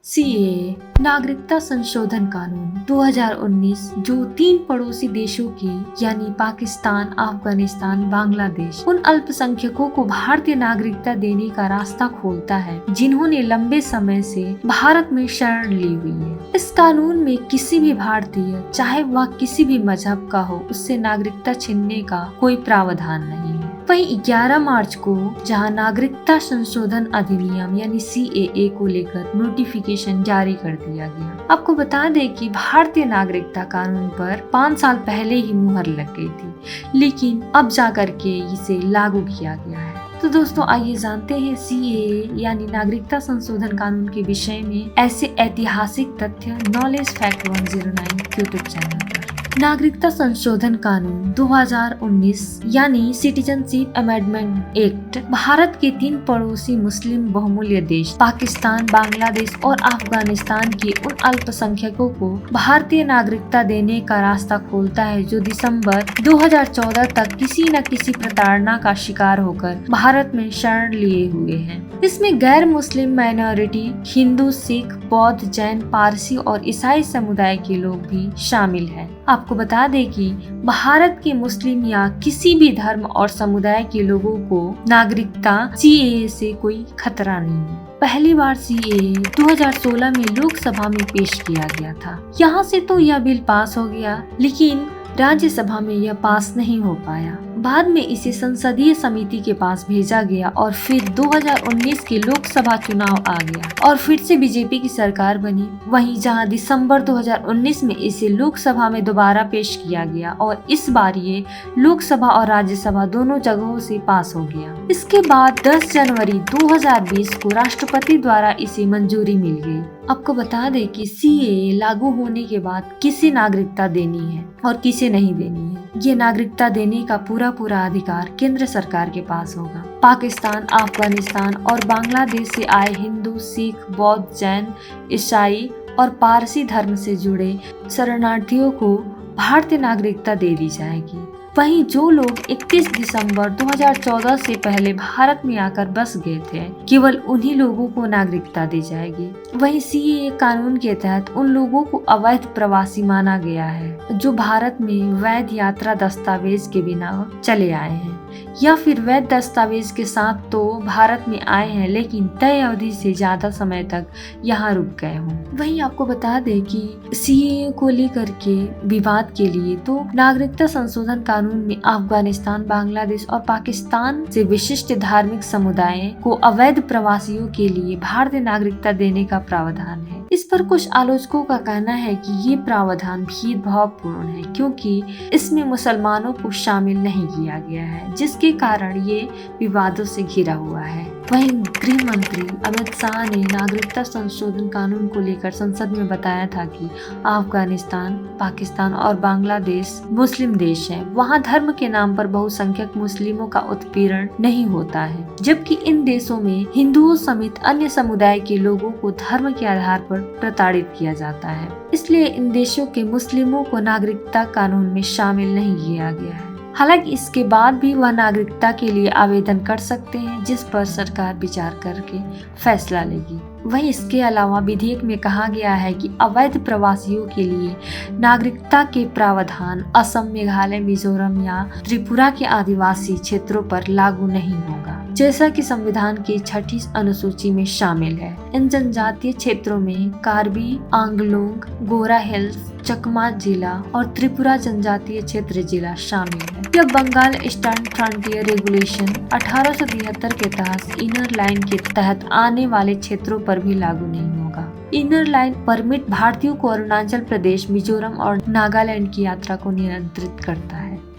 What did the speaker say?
CAA नागरिकता संशोधन कानून 2019 जो 3 पड़ोसी देशों के यानी पाकिस्तान, अफगानिस्तान, बांग्लादेश उन अल्पसंख्यकों को भारतीय नागरिकता देने का रास्ता खोलता है जिन्होंने लंबे समय से भारत में शरण ली हुई है। इस कानून में किसी भी भारतीय चाहे वह किसी भी मजहब का हो उससे नागरिकता छीनने का कोई प्रावधान नहीं है। वहीं 11 मार्च को जहां नागरिकता संशोधन अधिनियम यानी सीएए को लेकर नोटिफिकेशन जारी कर दिया गया। आपको बता दें कि भारतीय नागरिकता कानून पर 5 साल पहले ही मुहर लग गई थी, लेकिन अब जाकर के इसे लागू किया गया है। तो दोस्तों आइए जानते हैं सीएए यानी नागरिकता संशोधन कानून के विषय में ऐसे ऐतिहासिक तथ्य नॉलेज फैक्ट 109 यूट्यूब चैनल पर। नागरिकता संशोधन कानून 2019 यानी सिटीजनशिप अमेंडमेंट एक्ट भारत के 3 पड़ोसी मुस्लिम बहुमूल्य देश पाकिस्तान, बांग्लादेश और अफगानिस्तान के उन अल्पसंख्यकों को भारतीय नागरिकता देने का रास्ता खोलता है जो दिसंबर 2014 तक किसी न किसी प्रताड़ना का शिकार होकर भारत में शरण लिए हुए हैं। इसमें गैर मुस्लिम माइनॉरिटी, हिंदू, सिख, बौद्ध, जैन, पारसी और ईसाई समुदाय के लोग भी शामिल हैं। आपको बता दें कि भारत के मुस्लिम या किसी भी धर्म और समुदाय के लोगों को नागरिकता सीएए से कोई खतरा नहीं है। पहली बार सीएए 2016 में लोकसभा में पेश किया गया था। यहाँ से तो यह बिल पास हो गया, लेकिन राज्यसभा में यह पास नहीं हो पाया। बाद में इसे संसदीय समिति के पास भेजा गया और फिर 2019 के लोकसभा चुनाव आ गया और फिर से बीजेपी की सरकार बनी। वहीं जहां दिसंबर 2019 में इसे लोकसभा में दोबारा पेश किया गया और इस बार ये लोकसभा और राज्यसभा दोनों जगहों से पास हो गया। इसके बाद 10 जनवरी 2020 को राष्ट्रपति द्वारा इसे मंजूरी मिल गई। आपको बता दें कि सीएए लागू होने के बाद किसे नागरिकता देनी है और किसे नहीं देनी है, ये नागरिकता देने का पूरा अधिकार केंद्र सरकार के पास होगा। पाकिस्तान, अफगानिस्तान और बांग्लादेश से आए हिंदू, सिख, बौद्ध, जैन, ईसाई और पारसी धर्म से जुड़े शरणार्थियों को भारतीय नागरिकता दे दी जाएगी। वहीं जो लोग 31 दिसंबर 2014 से पहले भारत में आकर बस गए थे, केवल उन्हीं लोगों को नागरिकता दी जाएगी। वहीं सीएए कानून के तहत उन लोगों को अवैध प्रवासी माना गया है जो भारत में वैध यात्रा दस्तावेज के बिना चले आए हैं या फिर वैध दस्तावेज के साथ तो भारत में आए हैं लेकिन तय अवधि से ज्यादा समय तक यहाँ रुक गए हों। वहीं आपको बता दें कि सीएए को लेकर के विवाद के लिए तो नागरिकता संशोधन कानून में अफगानिस्तान, बांग्लादेश और पाकिस्तान से विशिष्ट धार्मिक समुदाय को अवैध प्रवासियों के लिए भारतीय नागरिकता देने का प्रावधान है। इस पर कुछ आलोचकों का कहना है कि ये प्रावधान भेदभावपूर्ण है क्योंकि इसमें मुसलमानों को शामिल नहीं किया गया है, जिसके कारण ये विवादों से घिरा हुआ है। वहीं गृह मंत्री अमित शाह ने नागरिकता संशोधन कानून को लेकर संसद में बताया था कि अफगानिस्तान, पाकिस्तान और बांग्लादेश मुस्लिम देश हैं। वहां धर्म के नाम पर बहुसंख्यक मुस्लिमों का उत्पीड़न नहीं होता है, जबकि इन देशों में हिंदुओं समेत अन्य समुदाय के लोगों को धर्म के आधार पर प्रताड़ित किया जाता है। इसलिए इन देशों के मुस्लिमों को नागरिकता कानून में शामिल नहीं किया गया है। हालांकि इसके बाद भी वह नागरिकता के लिए आवेदन कर सकते हैं, जिस पर सरकार विचार करके फैसला लेगी। वहीं इसके अलावा विधेयक में कहा गया है कि अवैध प्रवासियों के लिए नागरिकता के प्रावधान असम, मेघालय, मिजोरम या त्रिपुरा के आदिवासी क्षेत्रों पर लागू नहीं होगा, जैसा कि संविधान की 6ठी अनुसूची में शामिल है। इन जनजातीय क्षेत्रों में कार्बी, आंगलोंग, गोरा हिल्स, चकमा जिला और त्रिपुरा जनजातीय क्षेत्र जिला शामिल है। यह बंगाल ईस्टर्न फ्रंटियर रेगुलेशन 1873 के तहत इनर लाइन के तहत आने वाले क्षेत्रों पर भी लागू नहीं होगा। इनर लाइन परमिट भारतीयों को अरुणाचल प्रदेश, मिजोरम और नागालैंड की यात्रा को नियंत्रित करता है।